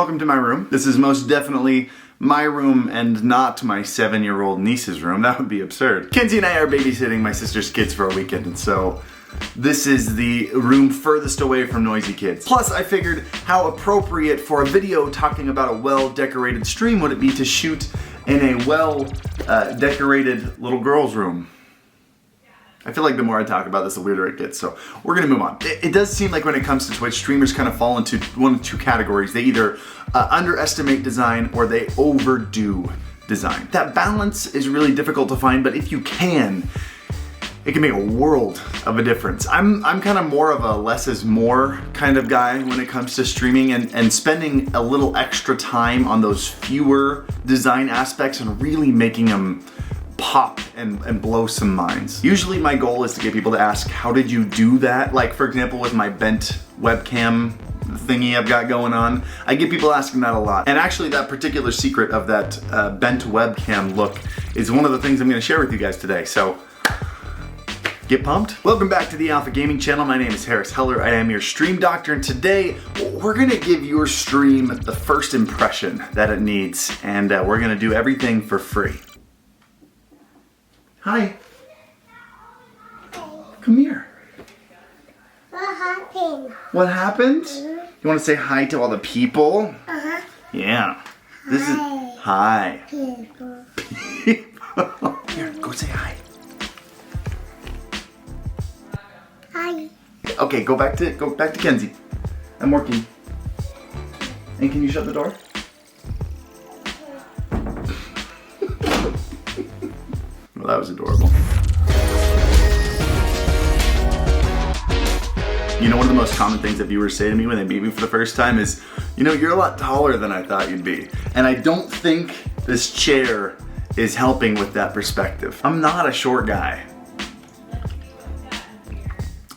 Welcome to my room. This is most definitely my room and not my 7-year-old niece's room. That would be absurd. Kenzie and I are babysitting my sister's kids for a weekend, and so this is the room furthest away from noisy kids. Plus, I figured how appropriate for a video talking about a well-decorated stream would it be to shoot in a well-decorated little girl's room. I feel like the more I talk about this, the weirder it gets, so we're gonna move on. It does seem like when it comes to Twitch, streamers kind of fall into one of two categories. They either underestimate design or they overdo design. That balance is really difficult to find, but if you can, it can make a world of a difference. I'm kind of more of a less is more kind of guy when it comes to streaming, and spending a little extra time on those fewer design aspects and really making them pop and blow some minds. Usually my goal is to get people to ask, how did you do that? Like, for example, with my bent webcam thingy I've got going on, I get people asking that a lot. And actually that particular secret of that bent webcam look is one of the things I'm gonna share with you guys today. So get pumped. Welcome back to the Alpha Gaming channel. My name is Harris Heller. I am your stream doctor, and today we're gonna give your stream the first impression that it needs, and we're gonna do everything for free. Hi. Come here. What happened? What happened? You want to say hi to all the people? Uh-huh. Yeah. This Hi. is hi. People. People. Here, go say hi. Hi. Okay, go back to Kenzie. I'm working. And can you shut the door? Well, that was adorable. You know, one of the most common things that viewers say to me when they meet me for the first time is, you know, you're a lot taller than I thought you'd be. And I don't think this chair is helping with that perspective. I'm not a short guy.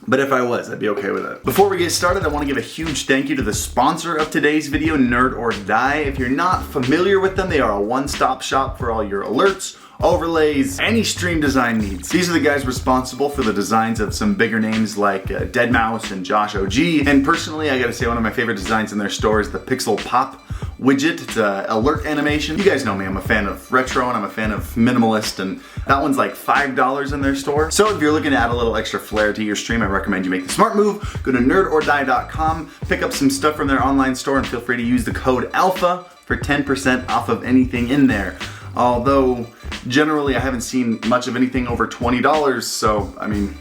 But if I was, I'd be okay with it. Before we get started, I want to give a huge thank you to the sponsor of today's video, Nerd or Die. If you're not familiar with them, they are a one-stop shop for all your alerts, overlays, any stream design needs. These are the guys responsible for the designs of some bigger names like deadmau5 and Josh OG. And personally, I gotta say one of my favorite designs in their store is the Pixel Pop widget. It's an alert animation. You guys know me, I'm a fan of retro and I'm a fan of minimalist, and that one's like $5 in their store. So if you're looking to add a little extra flair to your stream, I recommend you make the smart move. Go to nerdordie.com, pick up some stuff from their online store, and feel free to use the code ALPHA for 10% off of anything in there. Although, generally I haven't seen much of anything over $20, so, I mean,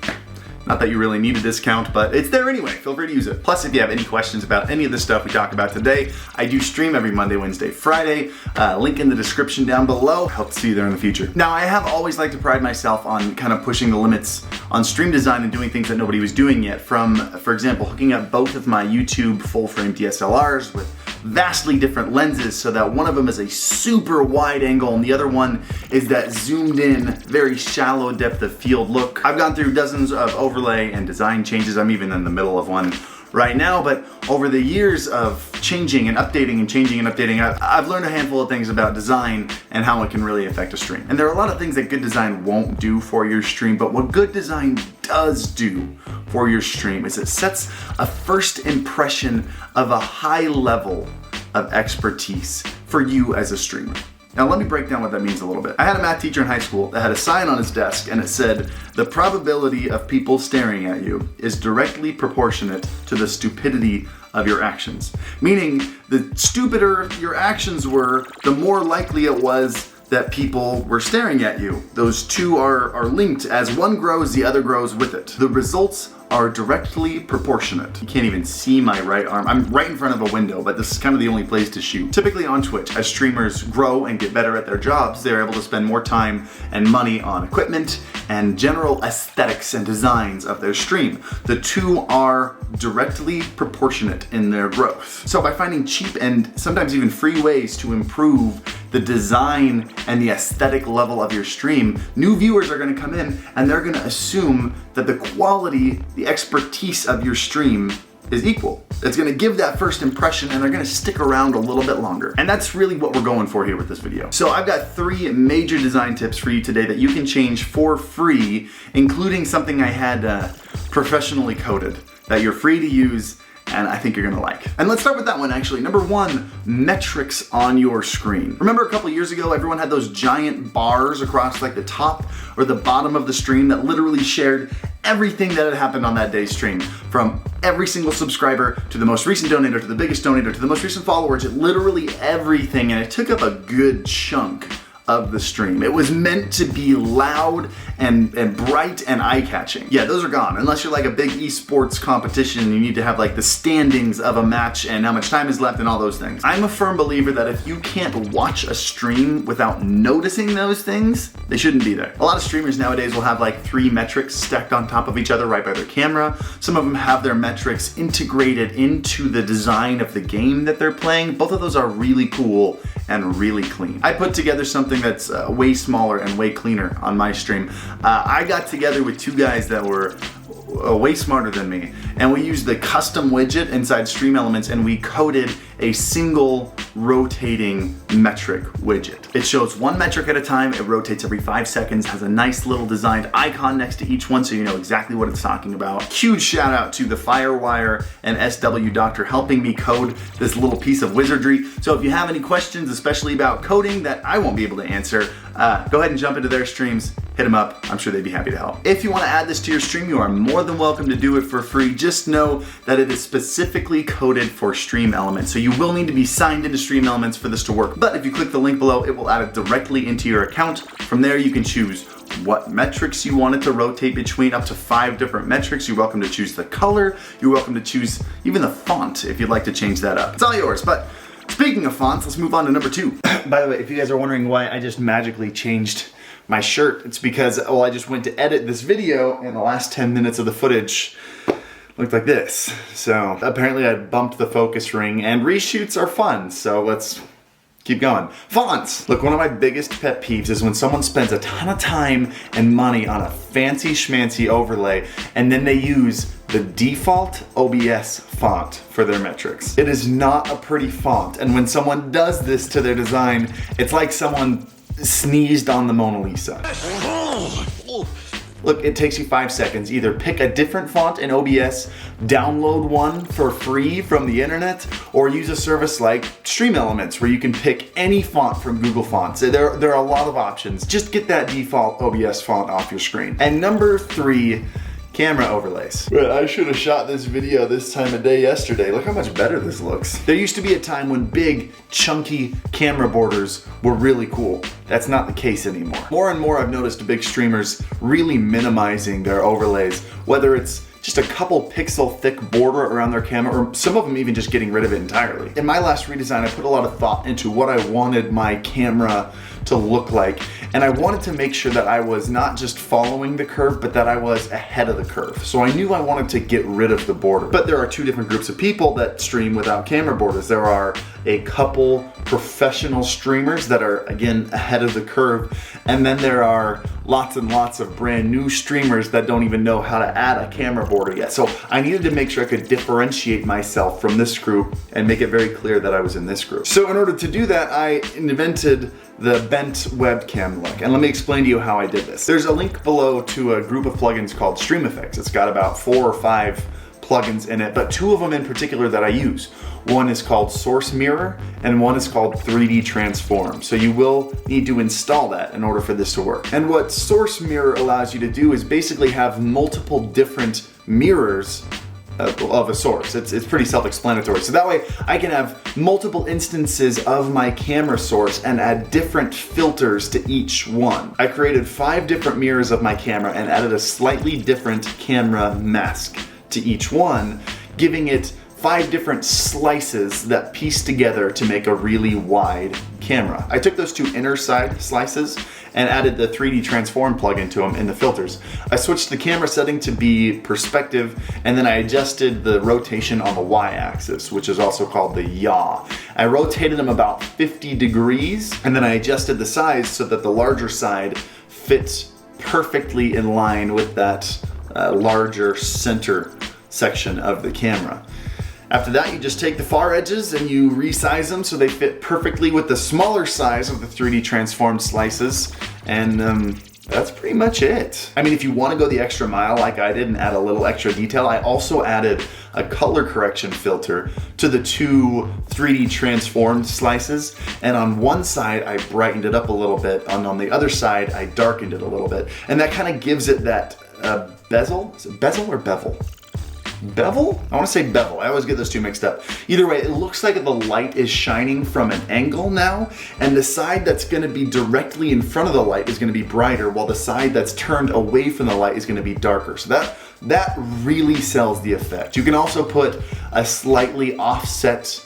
not that you really need a discount, but it's there anyway. Feel free to use it. Plus, if you have any questions about any of the stuff we talk about today, I do stream every Monday, Wednesday, Friday. Link in the description down below. Hope to see you there in the future. Now, I have always liked to pride myself on kind of pushing the limits on stream design and doing things that nobody was doing yet. From, for example, hooking up both of my YouTube full-frame DSLRs with vastly different lenses, so that one of them is a super wide angle and the other one is that zoomed in, very shallow depth of field look. I've gone through dozens of overlay and design changes. I'm even in the middle of one right now, but over the years of changing and updating and changing and updating, I've learned a handful of things about design and how it can really affect a stream. And there are a lot of things that good design won't do for your stream, but what good design does do for your stream is it sets a first impression of a high level of expertise for you as a streamer. Now let me break down what that means a little bit. I had a math teacher in high school that had a sign on his desk and it said, the probability of people staring at you is directly proportionate to the stupidity of your actions. Meaning, the stupider your actions were, the more likely it was that people were staring at you. Those two are linked. As one grows, the other grows with it. The results are directly proportionate. You can't even see my right arm. I'm right in front of a window, but this is kind of the only place to shoot. Typically on Twitch, as streamers grow and get better at their jobs, they're able to spend more time and money on equipment and general aesthetics and designs of their stream. The two are directly proportionate in their growth. So by finding cheap and sometimes even free ways to improve the design and the aesthetic level of your stream, new viewers are gonna come in and they're gonna assume that the quality, the expertise of your stream is equal. It's gonna give that first impression and they're gonna stick around a little bit longer. And that's really what we're going for here with this video. So I've got 3 major design tips for you today that you can change for free, including something I had professionally coded that you're free to use and I think you're gonna like. And let's start with that one actually. Number one, metrics on your screen. Remember a couple years ago, everyone had those giant bars across like the top or the bottom of the stream that literally shared everything that had happened on that day's stream, from every single subscriber to the most recent donator to the biggest donator to the most recent followers, literally everything, and it took up a good chunk of the stream. It was meant to be loud and bright and eye-catching. Yeah, those are gone, unless you're like a big esports competition and you need to have like the standings of a match and how much time is left and all those things. I'm a firm believer that if you can't watch a stream without noticing those things, they shouldn't be there. A lot of streamers nowadays will have like 3 metrics stacked on top of each other right by their camera. Some of them have their metrics integrated into the design of the game that they're playing. Both of those are really cool and really clean. I put together something that's way smaller and way cleaner on my stream. I got together with 2 guys that were way smarter than me, and we used the custom widget inside StreamElements, and we coded a single rotating metric widget. It shows 1 metric at a time, it rotates every 5 seconds, has a nice little designed icon next to each one so you know exactly what it's talking about. Huge shout out to TheFyreWire and SW Doctor helping me code this little piece of wizardry. So if you have any questions, especially about coding that I won't be able to answer, go ahead and jump into their streams, hit them up, I'm sure they'd be happy to help. If you want to add this to your stream, you are more than welcome to do it for free. Just know that it is specifically coded for StreamElements, so you will need to be signed into StreamElements for this to work. But if you click the link below, it will add it directly into your account. From there, you can choose what metrics you want it to rotate between, up to 5 different metrics. You're welcome to choose the color. You're welcome to choose even the font if you'd like to change that up. It's all yours. But speaking of fonts, let's move on to number 2. By the way, if you guys are wondering why I just magically changed my shirt, it's because, well, I just went to edit this video and the last 10 minutes of the footage looked like this. So apparently I bumped the focus ring, and reshoots are fun, so let's keep going. Fonts! Look, one of my biggest pet peeves is when someone spends a ton of time and money on a fancy schmancy overlay and then they use the default OBS font for their metrics. It is not a pretty font, and when someone does this to their design, it's like someone sneezed on the Mona Lisa. Look, it takes you 5 seconds. Either pick a different font in OBS, download one for free from the internet, or use a service like StreamElements where you can pick any font from Google Fonts. There are a lot of options. Just get that default OBS font off your screen. And number 3, camera overlays. Well, I should have shot this video this time of day yesterday. Look how much better this looks. There used to be a time when big, chunky camera borders were really cool. That's not the case anymore. More and more I've noticed big streamers really minimizing their overlays, whether it's just a couple pixel thick border around their camera, or some of them even just getting rid of it entirely. In my last redesign, I put a lot of thought into what I wanted my camera to look like, and I wanted to make sure that I was not just following the curve, but that I was ahead of the curve. So I knew I wanted to get rid of the border. But there are 2 different groups of people that stream without camera borders. There are a couple professional streamers that are, again, ahead of the curve, and then there are lots and lots of brand new streamers that don't even know how to add a camera border yet. So I needed to make sure I could differentiate myself from this group and make it very clear that I was in this group. So in order to do that, I invented the bent webcam look. And let me explain to you how I did this. There's a link below to a group of plugins called Stream Effects. It's got about 4 or 5 plugins in it, but 2 of them in particular that I use. One is called Source Mirror, and one is called 3D Transform. So you will need to install that in order for this to work. And what Source Mirror allows you to do is basically have multiple different mirrors of a source. It's pretty self-explanatory. So that way I can have multiple instances of my camera source and add different filters to each one. I created 5 different mirrors of my camera and added a slightly different camera mask to each one, giving it 5 different slices that piece together to make a really wide camera. I took those 2 inner side slices and added the 3D Transform plugin to them in the filters. I switched the camera setting to be perspective, and then I adjusted the rotation on the y-axis, which is also called the yaw. I rotated them about 50 degrees, and then I adjusted the size so that the larger side fits perfectly in line with that larger center section of the camera. After that, you just take the far edges and you resize them so they fit perfectly with the smaller size of the 3D transformed slices, and that's pretty much it. I mean, if you want to go the extra mile like I did and add a little extra detail, I also added a color correction filter to the two 3D transformed slices. And on one side, I brightened it up a little bit, and on the other side, I darkened it a little bit. And that kind of gives it that bezel. Is it bezel or bevel? Bevel? I want to say bevel. I always get those two mixed up. Either way, it looks like the light is shining from an angle now, and the side that's going to be directly in front of the light is going to be brighter, while the side that's turned away from the light is going to be darker. So that really sells the effect. You can also put a slightly offset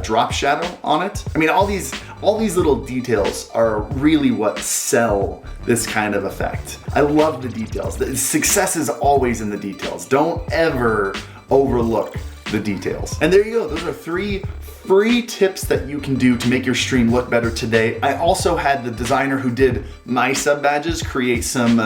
drop shadow on it. I mean, all these little details are really what sell this kind of effect. I love the details. The success is always in the details. Don't ever overlook the details. And there you go. Those are 3 free tips that you can do to make your stream look better today. I also had the designer who did my sub badges create some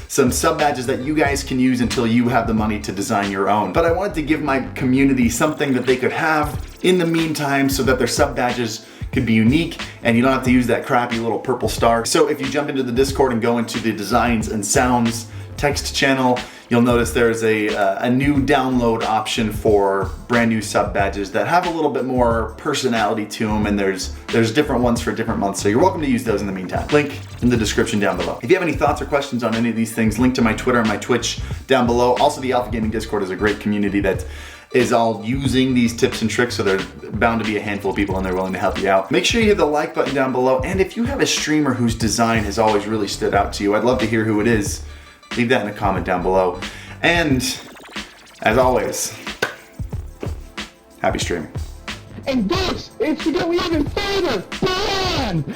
sub badges that you guys can use until you have the money to design your own. But I wanted to give my community something that they could have in the meantime so that their sub badges could be unique and you don't have to use that crappy little purple star. So if you jump into the Discord and go into the designs and sounds text channel, you'll notice there's a new download option for brand new sub badges that have a little bit more personality to them, and there's different ones for different months, so you're welcome to use those in the meantime. Link in the description down below. If you have any thoughts or questions on any of these things, link to my Twitter and my Twitch down below. Also, the Alpha Gaming Discord is a great community that is all using these tips and tricks, so there's bound to be a handful of people and they're willing to help you out. Make sure you hit the like button down below, and if you have a streamer whose design has always really stood out to you, I'd love to hear who it is. Leave that in a comment down below. And as always, happy streaming. And this is to go even further beyond